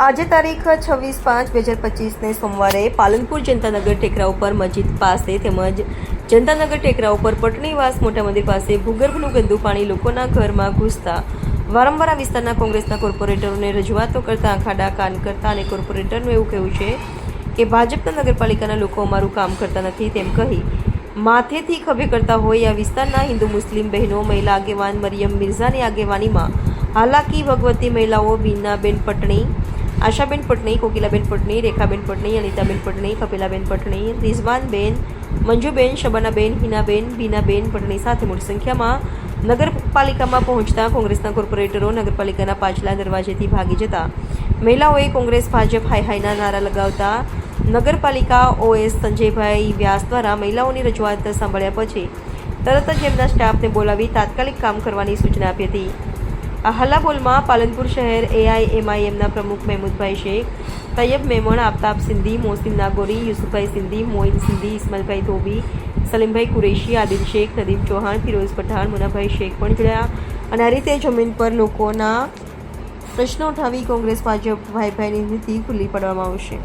આજે તારીખ 26/5/2025 સોમવારે પાલનપુર જનતાનગર ટેકરા ઉપર મસ્જિદ પાસે તેમજ જનતાનગર ટેકરા ઉપર પટણીવાસ મોટા મંદિર પાસે ભૂગર્ભનું ગંદુ પાણી લોકોના ઘરમાં ઘૂસતા વારંવાર આ વિસ્તારના કોંગ્રેસના કોર્પોરેટરોને રજૂઆતો કરતા આંખાડા કાન કરતા અને કોર્પોરેટરનું એવું કહેવું છે કે ભાજપના નગરપાલિકાના લોકો અમારું કામ કરતા નથી તેમ કહી માથેથી ખભે કરતા હોય આ વિસ્તારના હિન્દુ મુસ્લિમ બહેનો મહિલા આગેવાન મરિયમ મિર્ઝાની આગેવાનીમાં હાલાકી ભગવતી મહિલાઓ બીનાબેન પટણી, આશાબેન પટણી, કોકિલાબેન પટણી, રેખાબેન પટણી, અનિતાબેન પટણી, કપિલાબેન પટણી, રિઝવાનબેન, મંજુબેન, શબાનાબેન, હિનાબેન, બીનાબેન પટણી સાથે મોટી સંખ્યામાં નગરપાલિકામાં પહોંચતા કોંગ્રેસના કોર્પોરેટરો નગરપાલિકાના પાછલા દરવાજેથી ભાગી જતા મહિલાઓએ કોંગ્રેસ ભાજપ હાય હાયના નારા લગાવતા નગરપાલિકા ઓએસ સંજયભાઈ વ્યાસ દ્વારા મહિલાઓની રજૂઆત સાંભળ્યા પછી તરત જ એમના સ્ટાફને બોલાવી તાત્કાલિક કામ કરવાની સૂચના આપી હતી. આ હલ્લાબોલમાં પાલનપુર શહેર AIMIMના પ્રમુખ મહેમૂદભાઈ શેખ, તૈયબ મેમણ, આફતાબ સિંધી, મોહસિન નાગોરી, યુસુફભાઈ સિંધી, મોઇન સિંધી, ઇસ્માઇલભાઈ ધોબી, સલીમભાઈ કુરેશી, આદિલ શેખ, નદીમ ચૌહાણ, ફિરોઝ પઠાણ, મુનાભાઈ શેખ પણ જોડાયા અને આ રીતે જમીન પર લોકોના પ્રશ્નો ઉઠાવી કોંગ્રેસ ભાજપ ભાઈ ભાઈની નીતિ ખુલ્લી પાડવામાં આવશે.